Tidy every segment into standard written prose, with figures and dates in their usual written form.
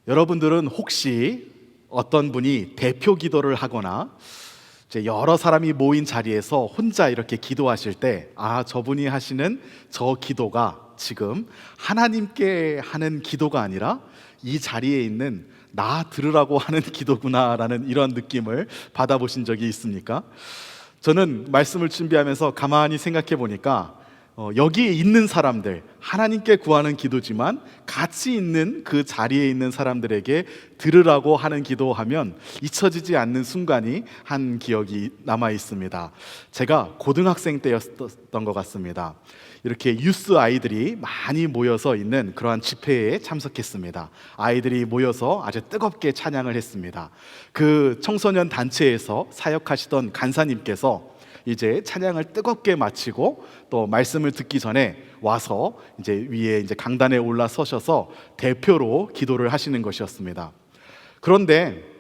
여러분들은 혹시 어떤 분이 대표 기도를 하거나 이제 여러 사람이 모인 자리에서 혼자 이렇게 기도하실 때, 저분이 하시는 저 기도가 지금 하나님께 하는 기도가 아니라 이 자리에 있는 나 들으라고 하는 기도구나라는 이런 느낌을 받아보신 적이 있습니까? 저는 말씀을 준비하면서 가만히 생각해 보니까 여기에 있는 사람들, 하나님께 구하는 기도지만 같이 있는 그 자리에 있는 사람들에게 들으라고 하는 기도하면 잊혀지지 않는 순간이 한 기억이 남아 있습니다. 제가 고등학생 때였던 것 같습니다. 이렇게 유스 아이들이 많이 모여서 있는 그러한 집회에 참석했습니다. 아이들이 모여서 아주 뜨겁게 찬양을 했습니다. 그 청소년 단체에서 사역하시던 간사님께서 이제 찬양을 뜨겁게 마치고 또 말씀을 듣기 전에 와서 이제 위에 이제 강단에 올라서셔서 대표로 기도를 하시는 것이었습니다. 그런데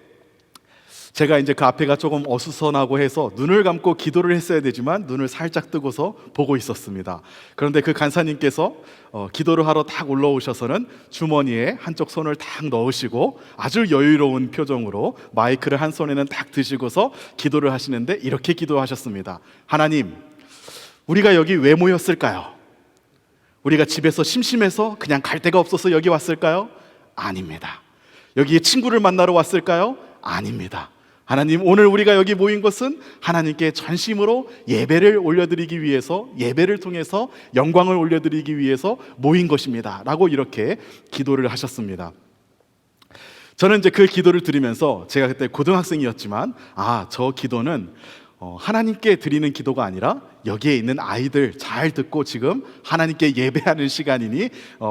제가 이제 그 앞에가 조금 어수선하고 해서 눈을 감고 기도를 했어야 되지만 눈을 살짝 뜨고서 보고 있었습니다. 그런데 그 간사님께서 기도를 하러 딱 올라오셔서는 주머니에 한쪽 손을 딱 넣으시고 아주 여유로운 표정으로 마이크를 한 손에는 딱 드시고서 기도를 하시는데 이렇게 기도하셨습니다. 하나님, 우리가 여기 왜 모였을까요? 우리가 집에서 심심해서 그냥 갈 데가 없어서 여기 왔을까요? 아닙니다. 여기에 친구를 만나러 왔을까요? 아닙니다. 하나님, 오늘 우리가 여기 모인 것은 하나님께 전심으로 예배를 올려드리기 위해서, 예배를 통해서 영광을 올려드리기 위해서 모인 것입니다 라고 이렇게 기도를 하셨습니다. 저는 이제 그 기도를 들으면서, 제가 그때 고등학생이었지만 저 기도는 하나님께 드리는 기도가 아니라 여기에 있는 아이들 잘 듣고 지금 하나님께 예배하는 시간이니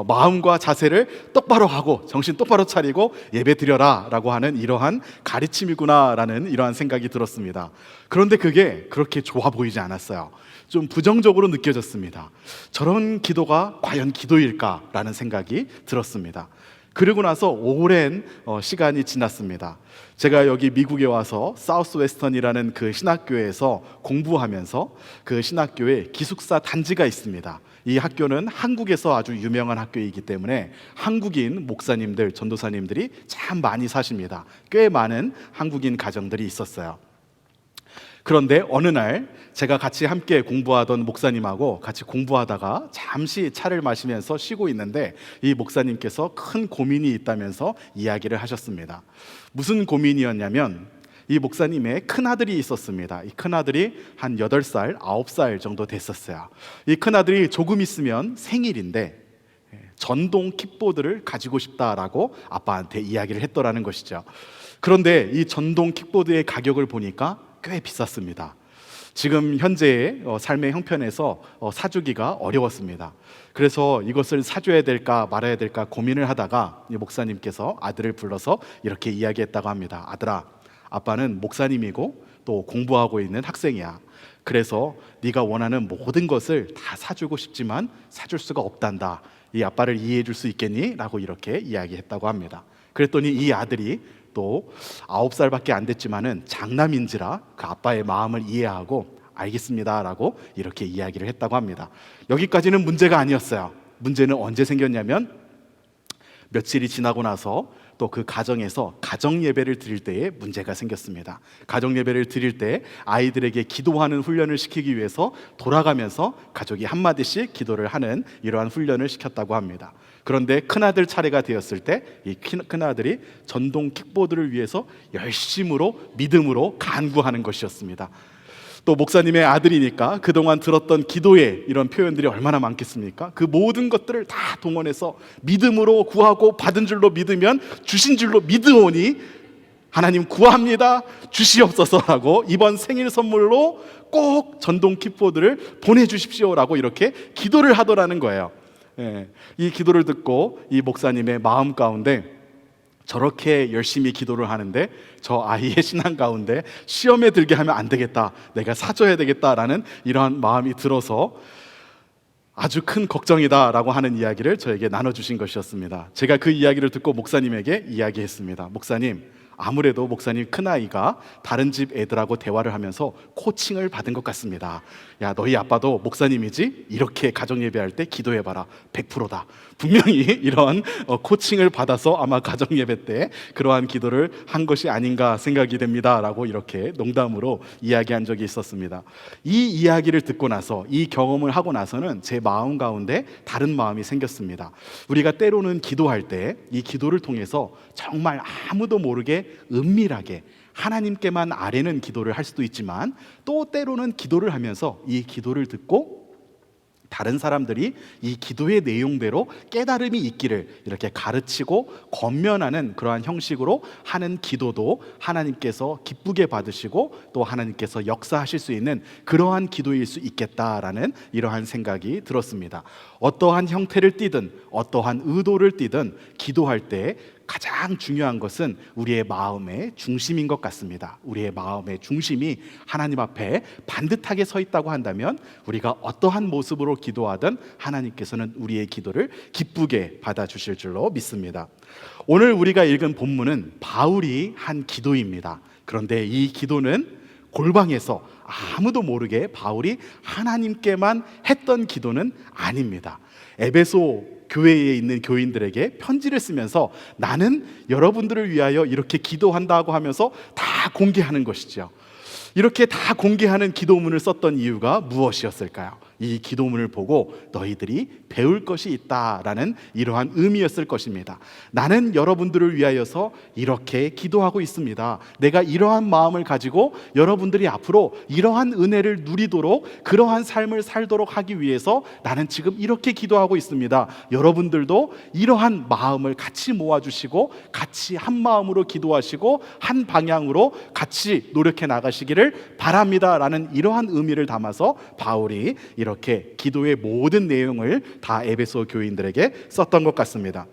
마음과 자세를 똑바로 하고 정신 똑바로 차리고 예배 드려라 라고 하는 이러한 가르침이구나 라는 이러한 생각이 들었습니다. 그런데 그게 그렇게 좋아 보이지 않았어요. 좀 부정적으로 느껴졌습니다. 저런 기도가 과연 기도일까 라는 생각이 들었습니다. 그러고 나서 오랜 시간이 지났습니다. 제가 여기 미국에 와서 사우스 웨스턴이라는 그 신학교에서 공부하면서 그 신학교에 기숙사 단지가 있습니다. 이 학교는 한국에서 아주 유명한 학교이기 때문에 한국인 목사님들, 전도사님들이 참 많이 사십니다. 꽤 많은 한국인 가정들이 있었어요. 그런데 어느 날 제가 같이 함께 공부하던 목사님하고 같이 공부하다가 잠시 차를 마시면서 쉬고 있는데 이 목사님께서 큰 고민이 있다면서 이야기를 하셨습니다. 무슨 고민이었냐면 이 목사님의 큰아들이 있었습니다. 이 큰아들이 한 8살, 9살 정도 됐었어요. 이 큰아들이 조금 있으면 생일인데 전동 킥보드를 가지고 싶다라고 아빠한테 이야기를 했더라는 것이죠. 그런데 이 전동 킥보드의 가격을 보니까 꽤 비쌌습니다. 지금 현재의 삶의 형편에서 사주기가 어려웠습니다. 그래서 이것을 사줘야 될까 말아야 될까 고민을 하다가 이 목사님께서 아들을 불러서 이렇게 이야기했다고 합니다. 아들아, 아빠는 목사님이고 또 공부하고 있는 학생이야. 그래서 네가 원하는 모든 것을 다 사주고 싶지만 사줄 수가 없단다. 이 아빠를 이해해 줄 수 있겠니? 라고 이렇게 이야기했다고 합니다. 그랬더니 이 아들이 또 9살밖에 안 됐지만은 장남인지라 그 아빠의 마음을 이해하고 알겠습니다 라고 이렇게 이야기를 했다고 합니다. 여기까지는 문제가 아니었어요. 문제는 언제 생겼냐면 며칠이 지나고 나서 또 그 가정에서 가정 예배를 드릴 때에 문제가 생겼습니다. 가정 예배를 드릴 때 아이들에게 기도하는 훈련을 시키기 위해서 돌아가면서 가족이 한마디씩 기도를 하는 이러한 훈련을 시켰다고 합니다. 그런데 큰아들 차례가 되었을 때 이 큰아들이 전동 킥보드를 위해서 열심으로 믿음으로 간구하는 것이었습니다. 또 목사님의 아들이니까 그동안 들었던 기도의 이런 표현들이 얼마나 많겠습니까? 그 모든 것들을 다 동원해서 믿음으로 구하고 받은 줄로 믿으면 주신 줄로 믿으오니 하나님 구합니다 주시옵소서라고 이번 생일 선물로 꼭 전동 킥보드를 보내주십시오라고 이렇게 기도를 하더라는 거예요. 이 기도를 듣고 이 목사님의 마음 가운데 저렇게 열심히 기도를 하는데 저 아이의 신앙 가운데 시험에 들게 하면 안 되겠다, 내가 사줘야 되겠다라는 이러한 마음이 들어서 아주 큰 걱정이다라고 하는 이야기를 저에게 나눠주신 것이었습니다. 제가 그 이야기를 듣고 목사님에게 이야기했습니다. 목사님, 아무래도 목사님 큰아이가 다른 집 애들하고 대화를 하면서 코칭을 받은 것 같습니다. 야, 너희 아빠도 목사님이지? 이렇게 가정예배할 때 기도해봐라. 100%다. 분명히 이런 코칭을 받아서 아마 가정예배 때 그러한 기도를 한 것이 아닌가 생각이 됩니다 라고 이렇게 농담으로 이야기한 적이 있었습니다. 이 이야기를 듣고 나서, 이 경험을 하고 나서는 제 마음 가운데 다른 마음이 생겼습니다. 우리가 때로는 기도할 때 이 기도를 통해서 정말 아무도 모르게 은밀하게 하나님께만 아뢰는 기도를 할 수도 있지만, 또 때로는 기도를 하면서 이 기도를 듣고 다른 사람들이 이 기도의 내용대로 깨달음이 있기를 이렇게 가르치고 권면하는 그러한 형식으로 하는 기도도 하나님께서 기쁘게 받으시고 또 하나님께서 역사하실 수 있는 그러한 기도일 수 있겠다라는 이러한 생각이 들었습니다. 어떠한 형태를 띠든 어떠한 의도를 띠든 기도할 때 가장 중요한 것은 우리의 마음의 중심인 것 같습니다. 우리의 마음의 중심이 하나님 앞에 반듯하게 서 있다고 한다면 우리가 어떠한 모습으로 기도하든 하나님께서는 우리의 기도를 기쁘게 받아주실 줄로 믿습니다. 오늘 우리가 읽은 본문은 바울이 한 기도입니다. 그런데 이 기도는 골방에서 아무도 모르게 바울이 하나님께만 했던 기도는 아닙니다. 에베소 교회에 있는 교인들에게 편지를 쓰면서 나는 여러분들을 위하여 이렇게 기도한다고 하면서 다 공개하는 것이죠. 이렇게 다 공개하는 기도문을 썼던 이유가 무엇이었을까요? 이 기도문을 보고 너희들이 배울 것이 있다라는 이러한 의미였을 것입니다. 나는 여러분들을 위하여서 이렇게 기도하고 있습니다. 내가 이러한 마음을 가지고 여러분들이 앞으로 이러한 은혜를 누리도록 그러한 삶을 살도록 하기 위해서 나는 지금 이렇게 기도하고 있습니다. 여러분들도 이러한 마음을 같이 모아주시고 같이 한 마음으로 기도하시고 한 방향으로 같이 노력해 나가시기를 바랍니다 라는 이러한 의미를 담아서 바울이 이렇게 기도의 모든 내용을 다 에베소 교인들에게 썼던 것 같습니다.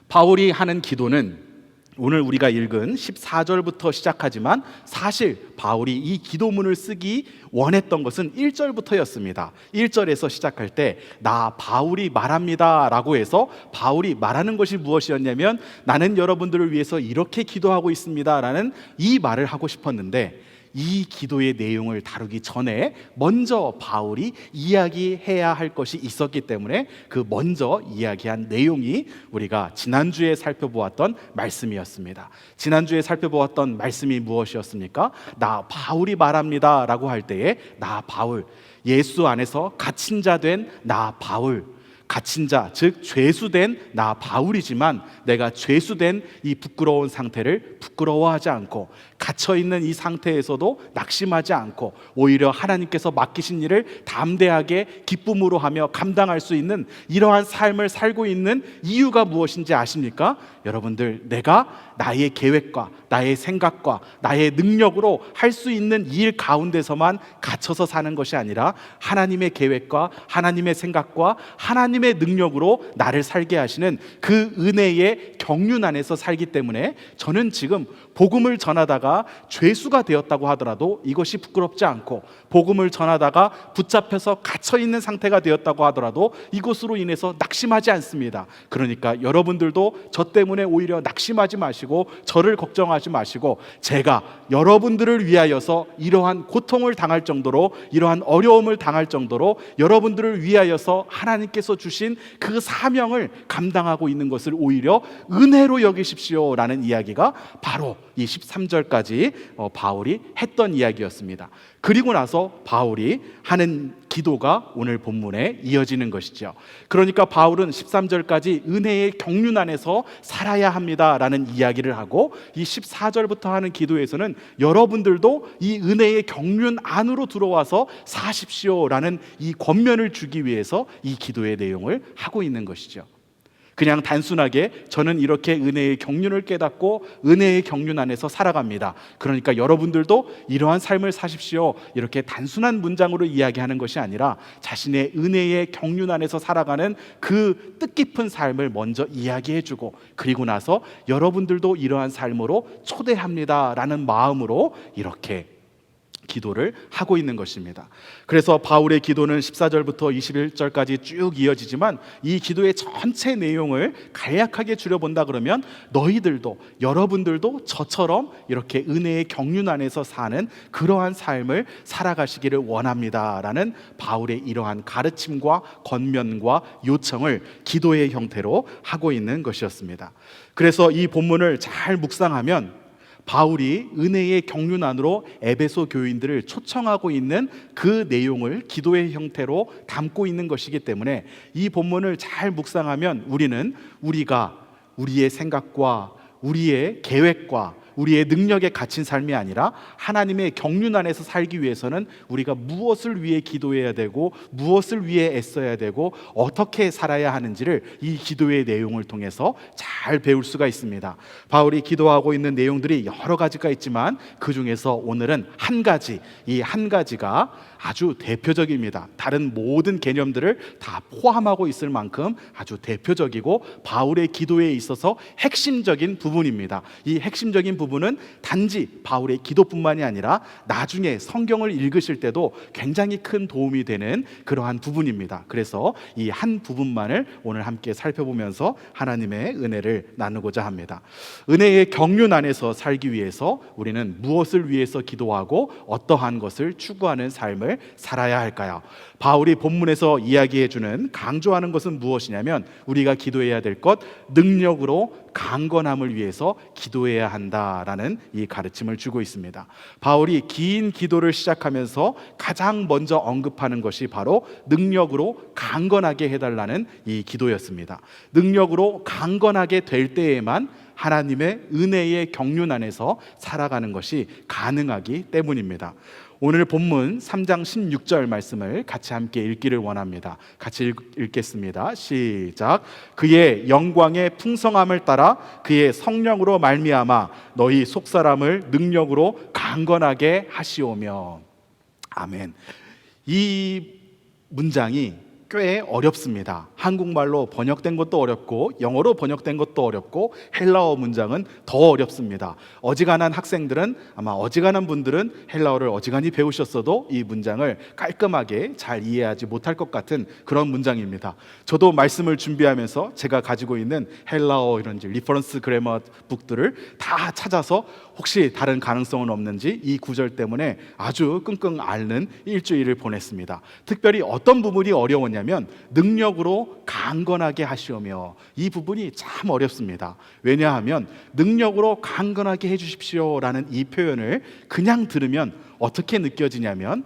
바울이 하는 기도는 오늘 우리가 읽은 14절부터 시작하지만 사실 바울이 이 기도문을 쓰기 원했던 것은 1절부터였습니다. 1절에서 시작할 때 나 바울이 말합니다 라고 해서 바울이 말하는 것이 무엇이었냐면 나는 여러분들을 위해서 이렇게 기도하고 있습니다 라는 이 말을 하고 싶었는데, 이 기도의 내용을 다루기 전에 먼저 바울이 이야기해야 할 것이 있었기 때문에 그 먼저 이야기한 내용이 우리가 지난주에 살펴보았던 말씀이었습니다. 지난주에 살펴보았던 말씀이 무엇이었습니까? 나 바울이 말합니다 라고 할 때에 나 바울, 예수 안에서 갇힌 자 된 나 바울, 갇힌 자, 즉 죄수된 나 바울이지만 내가 죄수된 이 부끄러운 상태를 부끄러워하지 않고 갇혀있는 이 상태에서도 낙심하지 않고 오히려 하나님께서 맡기신 일을 담대하게 기쁨으로 하며 감당할 수 있는 이러한 삶을 살고 있는 이유가 무엇인지 아십니까? 여러분들, 내가 나의 계획과 나의 생각과 나의 능력으로 할 수 있는 일 가운데서만 갇혀서 사는 것이 아니라 하나님의 계획과 하나님의 생각과 하나님의 능력으로 나를 살게 하시는 그 은혜의 경륜 안에서 살기 때문에 저는 지금 복음을 전하다가 죄수가 되었다고 하더라도 이것이 부끄럽지 않고, 복음을 전하다가 붙잡혀서 갇혀있는 상태가 되었다고 하더라도 이것으로 인해서 낙심하지 않습니다. 그러니까 여러분들도 저 때문에 오히려 낙심하지 마시고 저를 걱정하지 마시고, 제가 여러분들을 위하여서 이러한 고통을 당할 정도로, 이러한 어려움을 당할 정도로 여러분들을 위하여서 하나님께서 주신 그 사명을 감당하고 있는 것을 오히려 은혜로 여기십시오 라는 이야기가 바로 이 13절까지 바울이 했던 이야기였습니다. 그리고 나서 바울이 하는 기도가 오늘 본문에 이어지는 것이죠. 그러니까 바울은 13절까지 은혜의 경륜 안에서 살아야 합니다 라는 이야기를 하고, 이 14절부터 하는 기도에서는 여러분들도 이 은혜의 경륜 안으로 들어와서 사십시오 라는 이 권면을 주기 위해서 이 기도의 내용을 하고 있는 것이죠. 그냥 단순하게 저는 이렇게 은혜의 경륜을 깨닫고 은혜의 경륜 안에서 살아갑니다, 그러니까 여러분들도 이러한 삶을 사십시오, 이렇게 단순한 문장으로 이야기하는 것이 아니라 자신의 은혜의 경륜 안에서 살아가는 그 뜻깊은 삶을 먼저 이야기해주고, 그리고 나서 여러분들도 이러한 삶으로 초대합니다 라는 마음으로 이렇게 기도를 하고 있는 것입니다. 그래서 바울의 기도는 14절부터 21절까지 쭉 이어지지만 이 기도의 전체 내용을 간략하게 줄여본다 그러면 너희들도, 여러분들도 저처럼 이렇게 은혜의 경륜 안에서 사는 그러한 삶을 살아가시기를 원합니다라는 바울의 이러한 가르침과 권면과 요청을 기도의 형태로 하고 있는 것이었습니다. 그래서 이 본문을 잘 묵상하면 바울이 은혜의 경륜 안으로 에베소 교인들을 초청하고 있는 그 내용을 기도의 형태로 담고 있는 것이기 때문에 이 본문을 잘 묵상하면 우리가 우리의 생각과 우리의 계획과 우리의 능력에 갇힌 삶이 아니라 하나님의 경륜 안에서 살기 위해서는 우리가 무엇을 위해 기도해야 되고 무엇을 위해 애써야 되고 어떻게 살아야 하는지를 이 기도의 내용을 통해서 잘 배울 수가 있습니다. 바울이 기도하고 있는 내용들이 여러 가지가 있지만 그 중에서 오늘은 한 가지, 이 한 가지가 아주 대표적입니다. 다른 모든 개념들을 다 포함하고 있을 만큼 아주 대표적이고 바울의 기도에 있어서 핵심적인 부분입니다. 이 핵심적인 부분은 단지 바울의 기도뿐만이 아니라 나중에 성경을 읽으실 때도 굉장히 큰 도움이 되는 그러한 부분입니다. 그래서 이 한 부분만을 오늘 함께 살펴보면서 하나님의 은혜를 나누고자 합니다. 은혜의 경륜 안에서 살기 위해서 우리는 무엇을 위해서 기도하고 어떠한 것을 추구하는 삶을 살아야 할까요? 바울이 본문에서 이야기해주는, 강조하는 것은 무엇이냐면 우리가 기도해야 될 것, 능력으로 강건함을 위해서 기도해야 한다라는 이 가르침을 주고 있습니다. 바울이 긴 기도를 시작하면서 가장 먼저 언급하는 것이 바로 능력으로 강건하게 해달라는 이 기도였습니다. 능력으로 강건하게 될 때에만 하나님의 은혜의 경륜 안에서 살아가는 것이 가능하기 때문입니다. 오늘 본문 3장 16절 말씀을 같이 함께 읽기를 원합니다. 같이 읽겠습니다. 시작. 그의 영광의 풍성함을 따라 그의 성령으로 말미암아 너희 속사람을 능력으로 강건하게 하시오며. 아멘. 이 문장이 꽤 어렵습니다. 한국말로 번역된 것도 어렵고 영어로 번역된 것도 어렵고 헬라어 문장은 더 어렵습니다. 어지간한 학생들은, 아마 어지간한 분들은 헬라어를 어지간히 배우셨어도 이 문장을 깔끔하게 잘 이해하지 못할 것 같은 그런 문장입니다. 저도 말씀을 준비하면서 제가 가지고 있는 헬라어 이런 리퍼런스 그래머 북들을 다 찾아서 혹시 다른 가능성은 없는지 이 구절 때문에 아주 끙끙 앓는 일주일을 보냈습니다. 특별히 어떤 부분이 어려웠냐면 능력으로 강건하게 하시오며, 이 부분이 참 어렵습니다. 왜냐하면 능력으로 강건하게 해주십시오라는 이 표현을 그냥 들으면 어떻게 느껴지냐면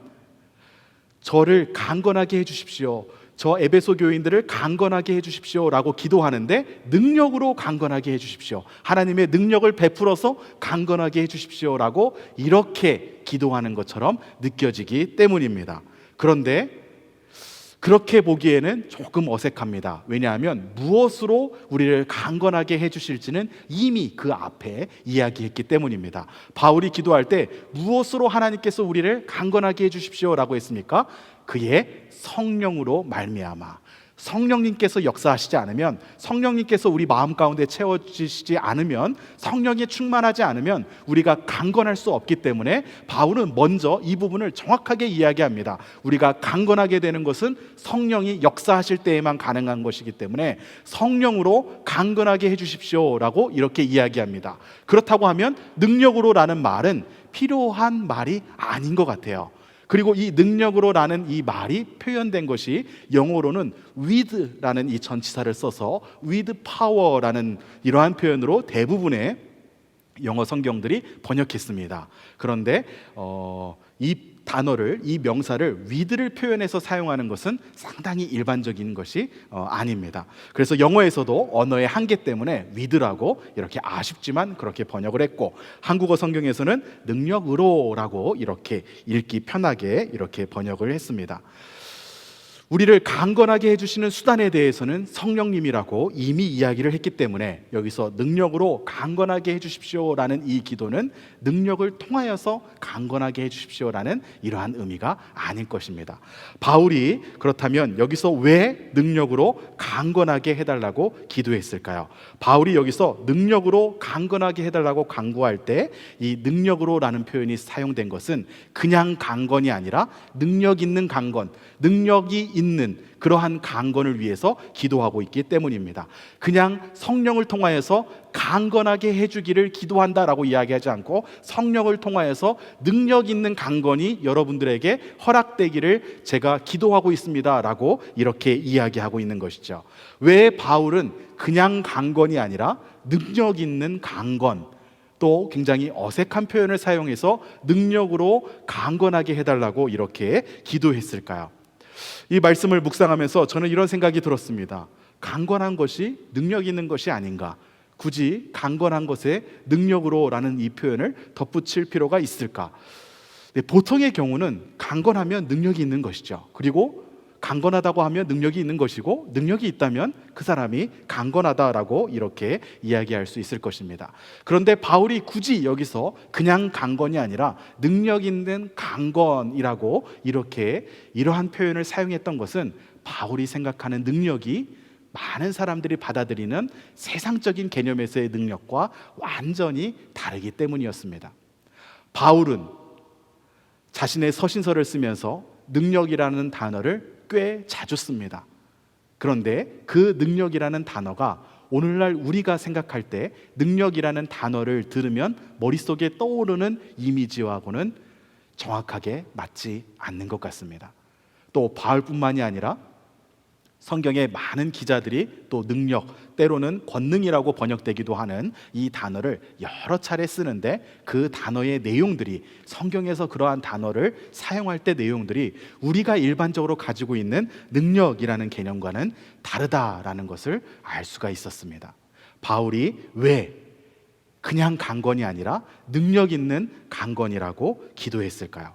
저를 강건하게 해주십시오, 저 에베소 교인들을 강건하게 해주십시오 라고 기도하는데 능력으로 강건하게 해주십시오, 하나님의 능력을 베풀어서 강건하게 해주십시오 라고 이렇게 기도하는 것처럼 느껴지기 때문입니다. 그런데 그렇게 보기에는 조금 어색합니다. 왜냐하면 무엇으로 우리를 강건하게 해주실지는 이미 그 앞에 이야기했기 때문입니다. 바울이 기도할 때 무엇으로 하나님께서 우리를 강건하게 해주십시오 라고 했습니까? 그의 성령으로 말미암아. 성령님께서 역사하시지 않으면, 성령님께서 우리 마음 가운데 채워지시지 않으면, 성령이 충만하지 않으면 우리가 강건할 수 없기 때문에 바울은 먼저 이 부분을 정확하게 이야기합니다. 우리가 강건하게 되는 것은 성령이 역사하실 때에만 가능한 것이기 때문에 성령으로 강건하게 해주십시오 라고 이렇게 이야기합니다. 그렇다고 하면 능력으로라는 말은 필요한 말이 아닌 것 같아요. 그리고 이 능력으로라는 이 말이 표현된 것이 영어로는 with라는 이 전치사를 써서 with power라는 이러한 표현으로 대부분의 영어 성경들이 번역했습니다. 그런데 이 단어를, 이 명사를 with를 표현해서 사용하는 것은 상당히 일반적인 것이 아닙니다. 그래서 영어에서도 언어의 한계 때문에 with라고 이렇게 아쉽지만 그렇게 번역을 했고, 한국어 성경에서는 능력으로라고 이렇게 읽기 편하게 이렇게 번역을 했습니다. 우리를 강건하게 해주시는 수단에 대해서는 성령님이라고 이미 이야기를 했기 때문에 여기서 능력으로 강건하게 해주십시오라는 이 기도는 능력을 통하여서 강건하게 해주십시오라는 이러한 의미가 아닐 것입니다. 바울이 그렇다면 여기서 왜 능력으로 강건하게 해달라고 기도했을까요? 바울이 여기서 능력으로 강건하게 해달라고 간구할 때 이 능력으로라는 표현이 사용된 것은 그냥 강건이 아니라 능력 있는 강건, 능력이 있는 그러한 강건을 위해서 기도하고 있기 때문입니다. 그냥 성령을 통하여서 강건하게 해주기를 기도한다라고 이야기하지 않고 성령을 통하여서 능력 있는 강건이 여러분들에게 허락되기를 제가 기도하고 있습니다라고 이렇게 이야기하고 있는 것이죠. 왜 바울은 그냥 강건이 아니라 능력 있는 강건, 또 굉장히 어색한 표현을 사용해서 능력으로 강건하게 해달라고 이렇게 기도했을까요? 이 말씀을 묵상하면서 저는 이런 생각이 들었습니다. 강건한 것이 능력 있는 것이 아닌가? 굳이 강건한 것에 능력으로라는 이 표현을 덧붙일 필요가 있을까? 보통의 경우는 강건하면 능력이 있는 것이죠. 그리고 강건하다고 하면 능력이 있는 것이고, 능력이 있다면 그 사람이 강건하다라고 이렇게 이야기할 수 있을 것입니다. 그런데 바울이 굳이 여기서 그냥 강건이 아니라 능력 있는 강건이라고 이렇게 이러한 표현을 사용했던 것은 바울이 생각하는 능력이 많은 사람들이 받아들이는 세상적인 개념에서의 능력과 완전히 다르기 때문이었습니다. 바울은 자신의 서신서를 쓰면서 능력이라는 단어를 꽤 자주 씁니다. 그런데 그 능력이라는 단어가 오늘날 우리가 생각할 때 능력이라는 단어를 들으면 머릿속에 떠오르는 이미지와고는 정확하게 맞지 않는 것 같습니다. 또 바울뿐만이 아니라 성경의 많은 기자들이 또 능력, 때로는 권능이라고 번역되기도 하는 이 단어를 여러 차례 쓰는데 그 단어의 내용들이, 성경에서 그러한 단어를 사용할 때 내용들이 우리가 일반적으로 가지고 있는 능력이라는 개념과는 다르다라는 것을 알 수가 있었습니다. 바울이 왜 그냥 강건이 아니라 능력 있는 강건이라고 기도했을까요?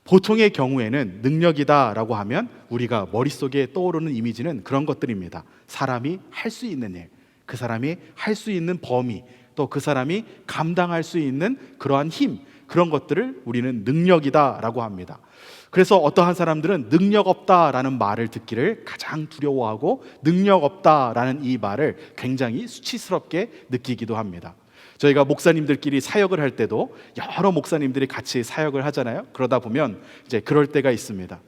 보통의 경우에는 능력이다라고 하면 우리가 머릿속에 떠오르는 이미지는 그런 것들입니다. 사람이 할 수 있는 일, 그 사람이 할 수 있는 범위, 또 그 사람이 감당할 수 있는 그러한 힘, 그런 것들을 우리는 능력이다라고 합니다. 그래서 어떠한 사람들은 능력 없다라는 말을 듣기를 가장 두려워하고 능력 없다라는 이 말을 굉장히 수치스럽게 느끼기도 합니다. 저희가 목사님들끼리 사역을 할 때도 여러 목사님들이 같이 사역을 하잖아요. 그러다 보면 이제 그럴 때가 있습니다.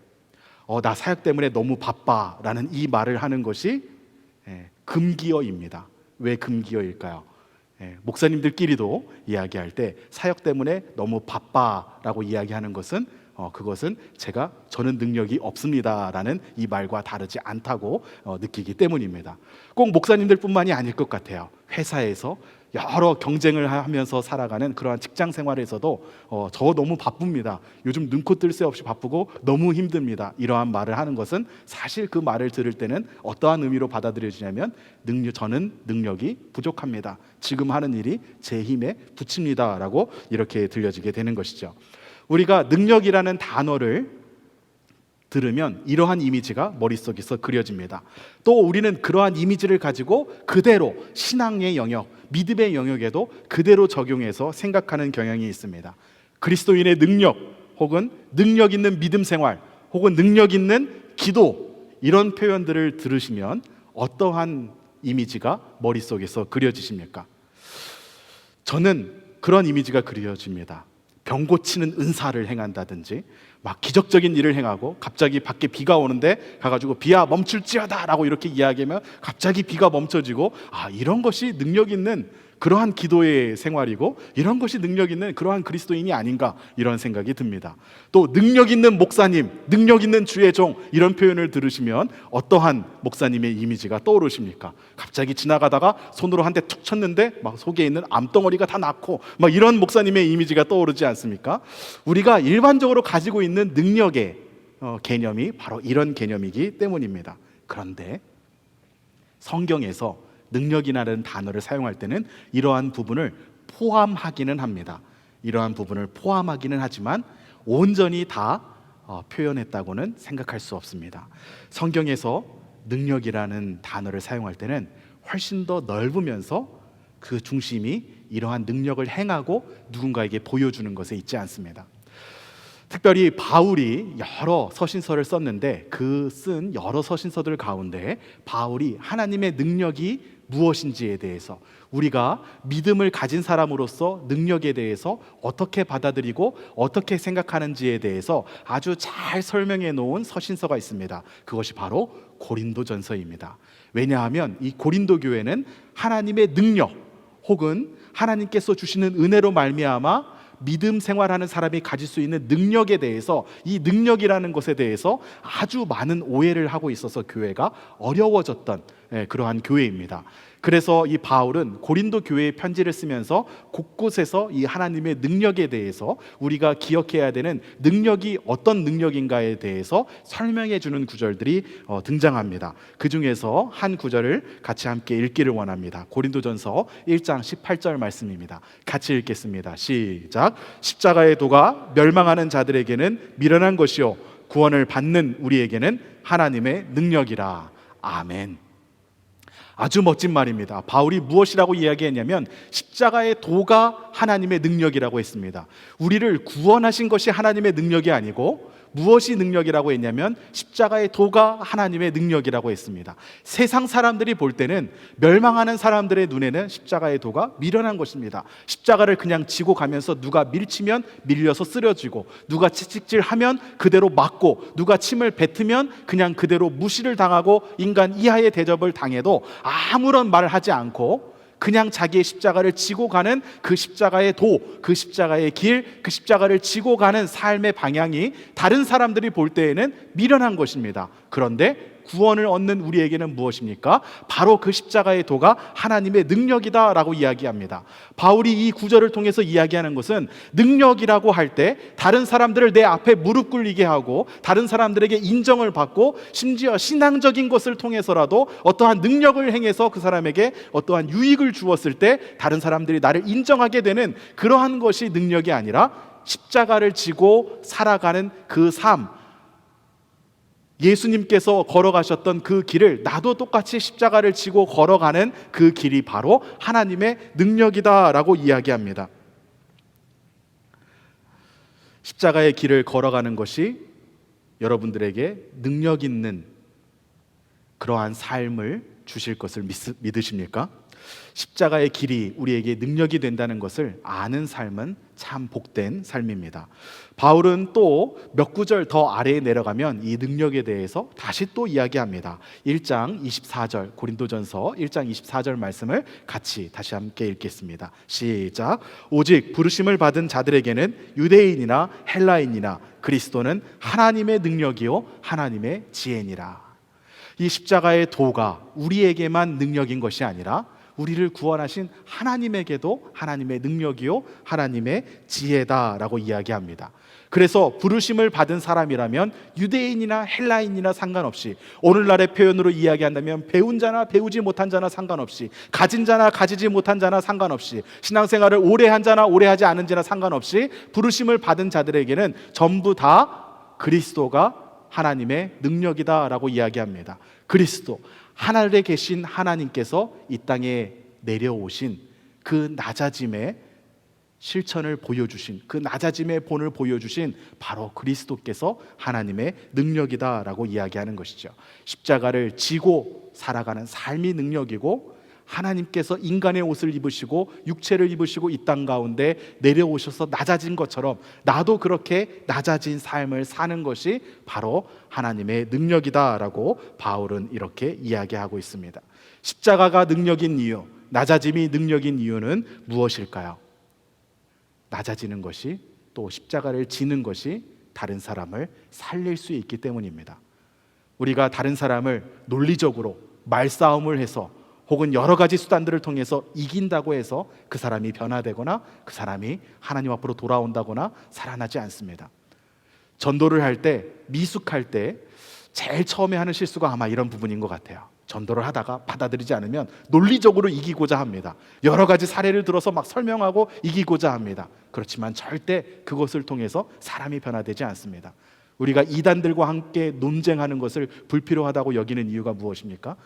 나 사역 때문에 너무 바빠라는 이 말을 하는 것이 금기어입니다. 왜 금기어일까요? 목사님들끼리도 이야기할 때 사역 때문에 너무 바빠라고 이야기하는 것은 그것은 저는 능력이 없습니다라는 이 말과 다르지 않다고 느끼기 때문입니다. 꼭 목사님들뿐만이 아닐 것 같아요. 회사에서 여러 경쟁을 하면서 살아가는 그러한 직장 생활에서도 저 너무 바쁩니다. 요즘 눈코 뜰 새 없이 바쁘고 너무 힘듭니다. 이러한 말을 하는 것은 사실 그 말을 들을 때는 어떠한 의미로 받아들여지냐면 저는 능력이 부족합니다. 지금 하는 일이 제 힘에 부칩니다라고 이렇게 들려지게 되는 것이죠. 우리가 능력이라는 단어를 들으면 이러한 이미지가 머릿속에서 그려집니다. 또 우리는 그러한 이미지를 가지고 그대로 신앙의 영역, 믿음의 영역에도 그대로 적용해서 생각하는 경향이 있습니다. 그리스도인의 능력, 혹은 능력 있는 믿음 생활, 혹은 능력 있는 기도, 이런 표현들을 들으시면 어떠한 이미지가 머릿속에서 그려지십니까? 저는 그런 이미지가 그려집니다. 병 고치는 은사를 행한다든지 막 기적적인 일을 행하고 갑자기 밖에 비가 오는데 가가지고 비야 멈출지어다 라고 이렇게 이야기하면 갑자기 비가 멈춰지고, 이런 것이 능력 있는 그러한 기도의 생활이고 이런 것이 능력 있는 그러한 그리스도인이 아닌가, 이런 생각이 듭니다. 또 능력 있는 목사님, 능력 있는 주의 종, 이런 표현을 들으시면 어떠한 목사님의 이미지가 떠오르십니까? 갑자기 지나가다가 손으로 한 대 툭 쳤는데 막 속에 있는 암덩어리가 다 났고 막 이런 목사님의 이미지가 떠오르지 않습니까? 우리가 일반적으로 가지고 있는 능력의 개념이 바로 이런 개념이기 때문입니다. 그런데 성경에서 능력이라는 단어를 사용할 때는 이러한 부분을 포함하기는 합니다. 이러한 부분을 포함하기는 하지만 온전히 다 표현했다고는 생각할 수 없습니다. 성경에서 능력이라는 단어를 사용할 때는 훨씬 더 넓으면서 그 중심이 이러한 능력을 행하고 누군가에게 보여주는 것에 있지 않습니다. 특별히 바울이 여러 서신서를 썼는데 그 쓴 여러 서신서들 가운데 바울이 하나님의 능력이 무엇인지에 대해서, 우리가 믿음을 가진 사람으로서 능력에 대해서 어떻게 받아들이고 어떻게 생각하는지에 대해서 아주 잘 설명해 놓은 서신서가 있습니다. 그것이 바로 고린도전서입니다. 왜냐하면 이 고린도 교회는 하나님의 능력 혹은 하나님께서 주시는 은혜로 말미암아 믿음 생활하는 사람이 가질 수 있는 능력에 대해서, 이 능력이라는 것에 대해서 아주 많은 오해를 하고 있어서 교회가 어려워졌던 그러한 교회입니다. 그래서 이 바울은 고린도 교회에 편지를 쓰면서 곳곳에서 이 하나님의 능력에 대해서, 우리가 기억해야 되는 능력이 어떤 능력인가에 대해서 설명해 주는 구절들이 등장합니다. 그 중에서 한 구절을 같이 함께 읽기를 원합니다. 고린도전서 1장 18절 말씀입니다. 같이 읽겠습니다. 시작. 십자가의 도가 멸망하는 자들에게는 미련한 것이요 구원을 받는 우리에게는 하나님의 능력이라. 아멘. 아주 멋진 말입니다. 바울이 무엇이라고 이야기했냐면 십자가의 도가 하나님의 능력이라고 했습니다. 우리를 구원하신 것이 하나님의 능력이 아니고 무엇이 능력이라고 했냐면 십자가의 도가 하나님의 능력이라고 했습니다. 세상 사람들이 볼 때는, 멸망하는 사람들의 눈에는 십자가의 도가 미련한 것입니다. 십자가를 그냥 지고 가면서 누가 밀치면 밀려서 쓰러지고, 누가 채찍질하면 그대로 맞고, 누가 침을 뱉으면 그냥 그대로 무시를 당하고 인간 이하의 대접을 당해도 아무런 말을 하지 않고 그냥 자기의 십자가를 지고 가는 그 십자가의 도, 그 십자가의 길, 그 십자가를 지고 가는 삶의 방향이 다른 사람들이 볼 때에는 미련한 것입니다. 그런데 구원을 얻는 우리에게는 무엇입니까? 바로 그 십자가의 도가 하나님의 능력이다라고 이야기합니다. 바울이 이 구절을 통해서 이야기하는 것은, 능력이라고 할 때 다른 사람들을 내 앞에 무릎 꿇리게 하고 다른 사람들에게 인정을 받고 심지어 신앙적인 것을 통해서라도 어떠한 능력을 행해서 그 사람에게 어떠한 유익을 주었을 때 다른 사람들이 나를 인정하게 되는 그러한 것이 능력이 아니라, 십자가를 지고 살아가는 그 삶, 예수님께서 걸어가셨던 그 길을 나도 똑같이 십자가를 지고 걸어가는 그 길이 바로 하나님의 능력이다라고 이야기합니다. 십자가의 길을 걸어가는 것이 여러분들에게 능력 있는 그러한 삶을 주실 것을 믿으십니까? 십자가의 길이 우리에게 능력이 된다는 것을 아는 삶은 참 복된 삶입니다. 바울은 또 몇 구절 더 아래에 내려가면 이 능력에 대해서 다시 또 이야기합니다. 1장 24절, 고린도전서 1장 24절 말씀을 같이 다시 함께 읽겠습니다. 시작. 오직 부르심을 받은 자들에게는 유대인이나 헬라인이나 그리스도는 하나님의 능력이요 하나님의 지혜니라. 이 십자가의 도가 우리에게만 능력인 것이 아니라 우리를 구원하신 하나님에게도 하나님의 능력이요 하나님의 지혜다라고 이야기합니다. 그래서 부르심을 받은 사람이라면 유대인이나 헬라인이나 상관없이, 오늘날의 표현으로 이야기한다면 배운 자나 배우지 못한 자나 상관없이, 가진 자나 가지지 못한 자나 상관없이, 신앙생활을 오래 한 자나 오래 하지 않은 자나 상관없이 부르심을 받은 자들에게는 전부 다 그리스도가 하나님의 능력이다라고 이야기합니다. 그리스도, 하늘에 계신 하나님께서 이 땅에 내려오신 그 낮아짐의 실천을 보여주신, 그 낮아짐의 본을 보여주신 바로 그리스도께서 하나님의 능력이다라고 이야기하는 것이죠. 십자가를 지고 살아가는 삶이 능력이고, 하나님께서 인간의 옷을 입으시고 육체를 입으시고 이 땅 가운데 내려오셔서 낮아진 것처럼 나도 그렇게 낮아진 삶을 사는 것이 바로 하나님의 능력이다라고 바울은 이렇게 이야기하고 있습니다. 십자가가 능력인 이유, 낮아짐이 능력인 이유는 무엇일까요? 낮아지는 것이, 또 십자가를 지는 것이 다른 사람을 살릴 수 있기 때문입니다. 우리가 다른 사람을 논리적으로 말싸움을 해서 혹은 여러 가지 수단들을 통해서 이긴다고 해서 그 사람이 변화되거나 그 사람이 하나님 앞으로 돌아온다거나 살아나지 않습니다. 전도를 할 때, 미숙할 때 제일 처음에 하는 실수가 아마 이런 부분인 것 같아요. 전도를 하다가 받아들이지 않으면 논리적으로 이기고자 합니다. 여러 가지 사례를 들어서 막 설명하고 이기고자 합니다. 그렇지만 절대 그것을 통해서 사람이 변화되지 않습니다. 우리가 이단들과 함께 논쟁하는 것을 불필요하다고 여기는 이유가 무엇입니까?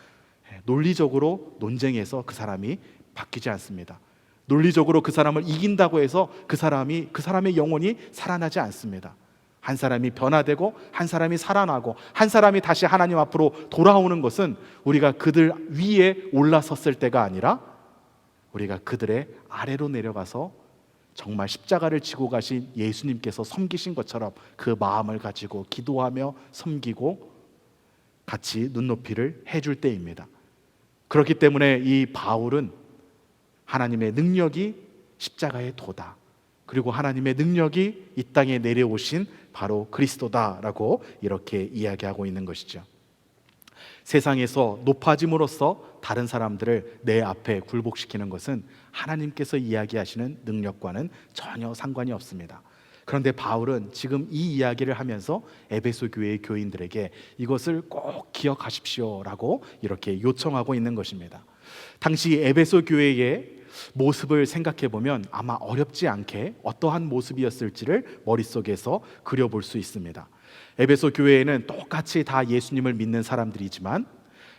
논리적으로 논쟁해서 그 사람이 바뀌지 않습니다. 논리적으로 그 사람을 이긴다고 해서 그 사람의 영혼이 살아나지 않습니다. 한 사람이 변화되고 한 사람이 살아나고 한 사람이 다시 하나님 앞으로 돌아오는 것은 우리가 그들 위에 올라섰을 때가 아니라 우리가 그들의 아래로 내려가서 정말 십자가를 지고 가신 예수님께서 섬기신 것처럼 그 마음을 가지고 기도하며 섬기고 같이 눈높이를 해줄 때입니다. 그렇기 때문에 이 바울은 하나님의 능력이 십자가의 도다, 그리고 하나님의 능력이 이 땅에 내려오신 바로 그리스도다라고 이렇게 이야기하고 있는 것이죠. 세상에서 높아짐으로써 다른 사람들을 내 앞에 굴복시키는 것은 하나님께서 이야기하시는 능력과는 전혀 상관이 없습니다. 그런데 바울은 지금 이 이야기를 하면서 에베소 교회의 교인들에게 이것을 꼭 기억하십시오라고 이렇게 요청하고 있는 것입니다. 당시 에베소 교회의 모습을 생각해 보면 아마 어렵지 않게 어떠한 모습이었을지를 머릿속에서 그려볼 수 있습니다. 에베소 교회에는 똑같이 다 예수님을 믿는 사람들이지만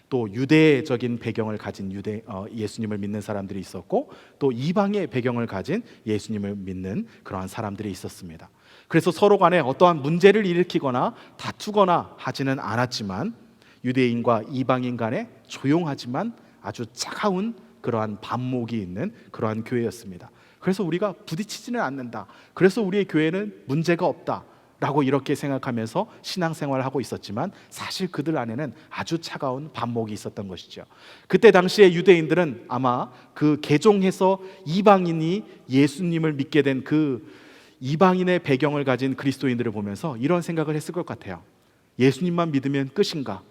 또 유대적인 배경을 가진 예수님을 믿는 사람들이 있었고 또 이방의 배경을 가진 예수님을 믿는 그러한 사람들이 있었습니다. 그래서 서로 간에 어떠한 문제를 일으키거나 다투거나 하지는 않았지만 유대인과 이방인 간에 조용하지만 아주 차가운 그러한 반목이 있는 그러한 교회였습니다. 그래서 우리가 부딪히지는 않는다, 그래서 우리의 교회는 문제가 없다 라고 이렇게 생각하면서 신앙생활을 하고 있었지만 사실 그들 안에는 아주 차가운 반목이 있었던 것이죠. 그때 당시에 유대인들은 아마 그 개종해서 이방인이 예수님을 믿게 된 그 이방인의 배경을 가진 그리스도인들을 보면서 이런 생각을 했을 것 같아요. 예수님만 믿으면 끝인가?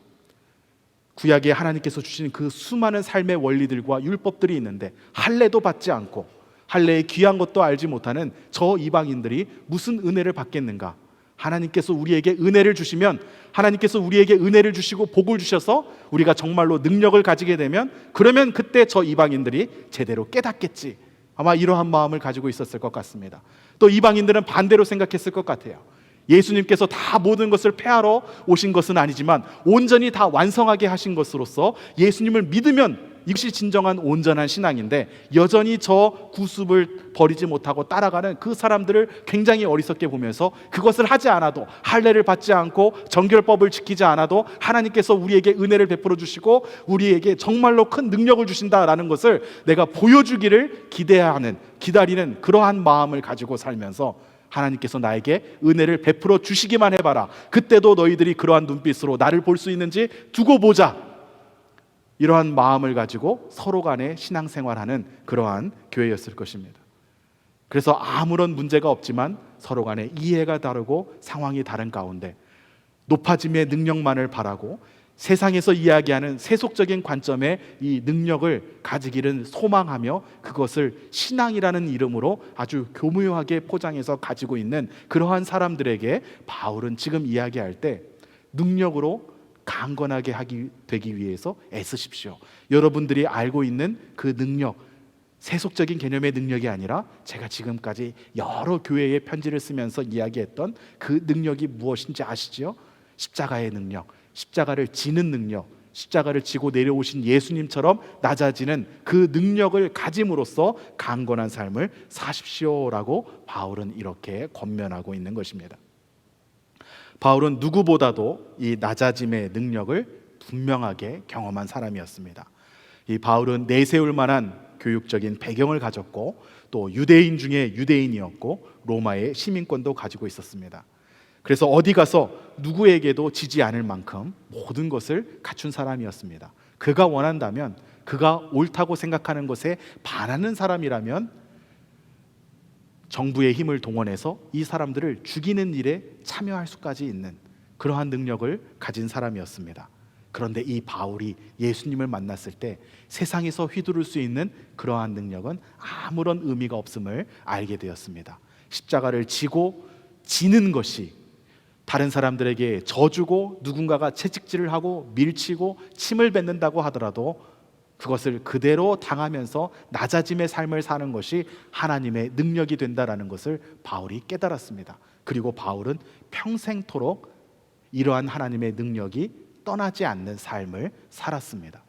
구약에 하나님께서 주신 그 수많은 삶의 원리들과 율법들이 있는데 할례도 받지 않고 할례의 귀한 것도 알지 못하는 저 이방인들이 무슨 은혜를 받겠는가? 하나님께서 우리에게 은혜를 주시면, 하나님께서 우리에게 은혜를 주시고 복을 주셔서 우리가 정말로 능력을 가지게 되면 그러면 그때 저 이방인들이 제대로 깨닫겠지, 아마 이러한 마음을 가지고 있었을 것 같습니다. 또 이방인들은 반대로 생각했을 것 같아요. 예수님께서 다 모든 것을 폐하러 오신 것은 아니지만 온전히 다 완성하게 하신 것으로서 예수님을 믿으면 이것이 진정한 온전한 신앙인데 여전히 저 구습을 버리지 못하고 따라가는 그 사람들을 굉장히 어리석게 보면서 그것을 하지 않아도, 할례를 받지 않고 정결법을 지키지 않아도 하나님께서 우리에게 은혜를 베풀어 주시고 우리에게 정말로 큰 능력을 주신다라는 것을 내가 보여주기를 기다리는 그러한 마음을 가지고 살면서 하나님께서 나에게 은혜를 베풀어 주시기만 해봐라, 그때도 너희들이 그러한 눈빛으로 나를 볼 수 있는지 두고 보자, 이러한 마음을 가지고 서로 간에 신앙생활하는 그러한 교회였을 것입니다. 그래서 아무런 문제가 없지만 서로 간에 이해가 다르고 상황이 다른 가운데 높아짐의 능력만을 바라고 세상에서 이야기하는 세속적인 관점의 이 능력을 가지기를 소망하며 그것을 신앙이라는 이름으로 아주 교묘하게 포장해서 가지고 있는 그러한 사람들에게 바울은 지금 이야기할 때 능력으로 강건하게 되기 위해서 애쓰십시오. 여러분들이 알고 있는 그 능력, 세속적인 개념의 능력이 아니라 제가 지금까지 여러 교회에 편지를 쓰면서 이야기했던 그 능력이 무엇인지 아시죠? 십자가의 능력, 십자가를 지는 능력, 십자가를 지고 내려오신 예수님처럼 낮아지는 그 능력을 가짐으로써 강건한 삶을 사십시오라고 바울은 이렇게 권면하고 있는 것입니다. 바울은 누구보다도 이 낮아짐의 능력을 분명하게 경험한 사람이었습니다. 이 바울은 내세울 만한 교육적인 배경을 가졌고 또 유대인 중에 유대인이었고 로마의 시민권도 가지고 있었습니다. 그래서 어디 가서 누구에게도 지지 않을 만큼 모든 것을 갖춘 사람이었습니다. 그가 원한다면, 그가 옳다고 생각하는 것에 반하는 사람이라면 정부의 힘을 동원해서 이 사람들을 죽이는 일에 참여할 수까지 있는 그러한 능력을 가진 사람이었습니다. 그런데 이 바울이 예수님을 만났을 때 세상에서 휘두를 수 있는 그러한 능력은 아무런 의미가 없음을 알게 되었습니다. 십자가를 지고 지는 것이 다른 사람들에게 져주고 누군가가 채찍질을 하고 밀치고 침을 뱉는다고 하더라도 그것을 그대로 당하면서 낮아짐의 삶을 사는 것이 하나님의 능력이 된다라는 것을 바울이 깨달았습니다. 그리고 바울은 평생토록 이러한 하나님의 능력이 떠나지 않는 삶을 살았습니다.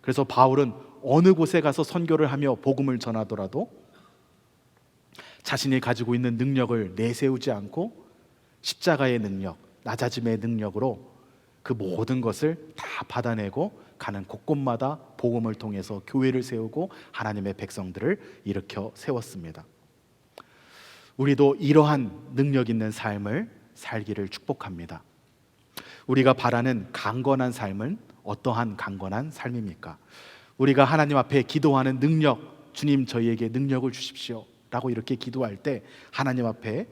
그래서 바울은 어느 곳에 가서 선교를 하며 복음을 전하더라도 자신이 가지고 있는 능력을 내세우지 않고 십자가의 능력, 낮아짐의 능력으로 그 모든 것을 다 받아내고 가는 곳곳마다 복음을 통해서 교회를 세우고 하나님의 백성들을 일으켜 세웠습니다. 우리도 이러한 능력 있는 삶을 살기를 축복합니다. 우리가 바라는 강건한 삶은 어떠한 강건한 삶입니까? 우리가 하나님 앞에 기도하는 능력, 주님 저희에게 능력을 주십시오 라고 이렇게 기도할 때 하나님 앞에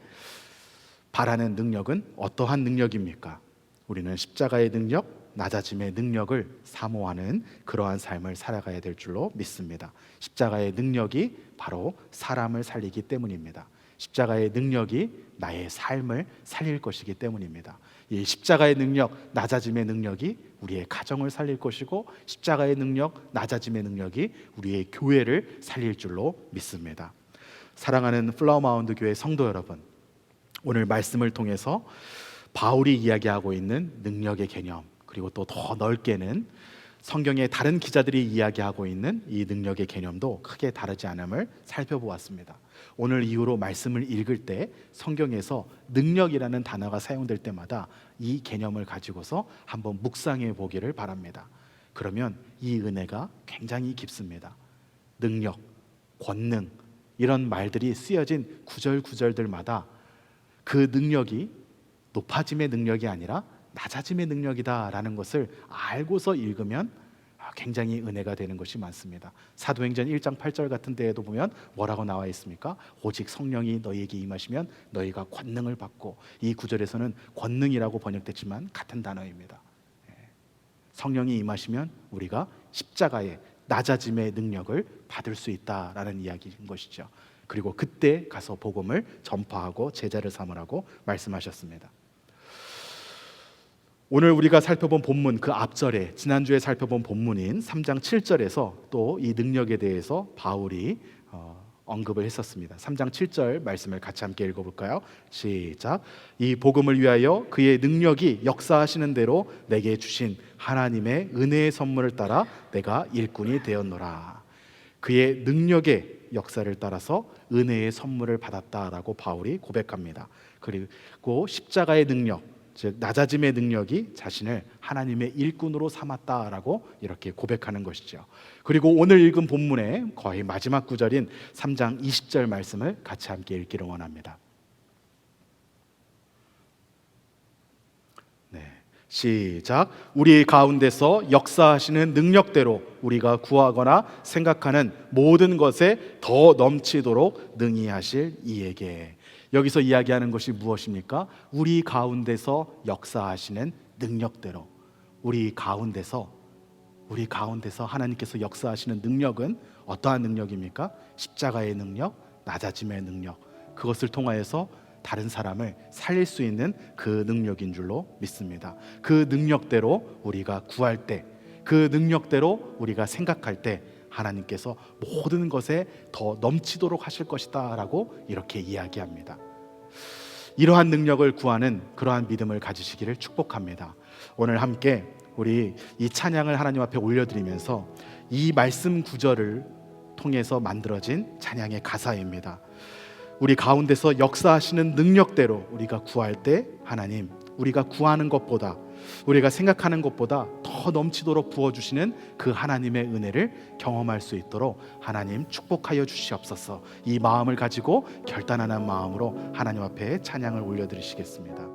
바라는 능력은 어떠한 능력입니까? 우리는 십자가의 능력, 낮아짐의 능력을 사모하는 그러한 삶을 살아가야 될 줄로 믿습니다. 십자가의 능력이 바로 사람을 살리기 때문입니다. 십자가의 능력이 나의 삶을 살릴 것이기 때문입니다. 이 십자가의 능력, 낮아짐의 능력이 우리의 가정을 살릴 것이고 십자가의 능력, 낮아짐의 능력이 우리의 교회를 살릴 줄로 믿습니다. 사랑하는 플라워마운드 교회 성도 여러분, 오늘 말씀을 통해서 바울이 이야기하고 있는 능력의 개념, 그리고 또 더 넓게는 성경의 다른 기자들이 이야기하고 있는 이 능력의 개념도 크게 다르지 않음을 살펴보았습니다. 오늘 이후로 말씀을 읽을 때 성경에서 능력이라는 단어가 사용될 때마다 이 개념을 가지고서 한번 묵상해 보기를 바랍니다. 그러면 이 은혜가 굉장히 깊습니다. 능력, 권능 이런 말들이 쓰여진 구절구절들마다 그 능력이 높아짐의 능력이 아니라 낮아짐의 능력이다라는 것을 알고서 읽으면 굉장히 은혜가 되는 것이 많습니다. 사도행전 1장 8절 같은 데에도 보면 뭐라고 나와 있습니까? 오직 성령이 너희에게 임하시면 너희가 권능을 받고, 이 구절에서는 권능이라고 번역됐지만 같은 단어입니다. 성령이 임하시면 우리가 십자가의 낮아짐의 능력을 받을 수 있다라는 이야기인 것이죠. 그리고 그때 가서 복음을 전파하고 제자를 삼으라고 말씀하셨습니다. 오늘 우리가 살펴본 본문 그 앞절에 지난주에 살펴본 본문인 3장 7절에서 또 이 능력에 대해서 바울이 언급을 했었습니다. 3장 7절 말씀을 같이 함께 읽어볼까요? 시작. 이 복음을 위하여 그의 능력이 역사하시는 대로 내게 주신 하나님의 은혜의 선물을 따라 내가 일꾼이 되었노라. 그의 능력의 역사를 따라서 은혜의 선물을 받았다라고 바울이 고백합니다. 그리고 십자가의 능력, 즉 낮아짐의 능력이 자신을 하나님의 일꾼으로 삼았다라고 이렇게 고백하는 것이죠. 그리고 오늘 읽은 본문의 거의 마지막 구절인 3장 20절 말씀을 같이 함께 읽기를 원합니다. 시작. 우리 가운데서 역사하시는 능력대로 우리가 구하거나 생각하는 모든 것에 더 넘치도록 능히 하실 이에게. 여기서 이야기하는 것이 무엇입니까? 우리 가운데서 역사하시는 능력대로, 우리 가운데서 하나님께서 역사하시는 능력은 어떠한 능력입니까? 십자가의 능력, 낮아짐의 능력, 그것을 통하여서 다른 사람을 살릴 수 있는 그 능력인 줄로 믿습니다. 그 능력대로 우리가 구할 때, 그 능력대로 우리가 생각할 때 하나님께서 모든 것에 더 넘치도록 하실 것이다 라고 이렇게 이야기합니다. 이러한 능력을 구하는 그러한 믿음을 가지시기를 축복합니다. 오늘 함께 우리 이 찬양을 하나님 앞에 올려드리면서 이 말씀 구절을 통해서 만들어진 찬양의 가사입니다. 우리 가운데서 역사하시는 능력대로 우리가 구할 때 하나님, 우리가 구하는 것보다, 우리가 생각하는 것보다 더 넘치도록 부어주시는 그 하나님의 은혜를 경험할 수 있도록 하나님 축복하여 주시옵소서. 이 마음을 가지고 결단하는 마음으로 하나님 앞에 찬양을 올려드리시겠습니다.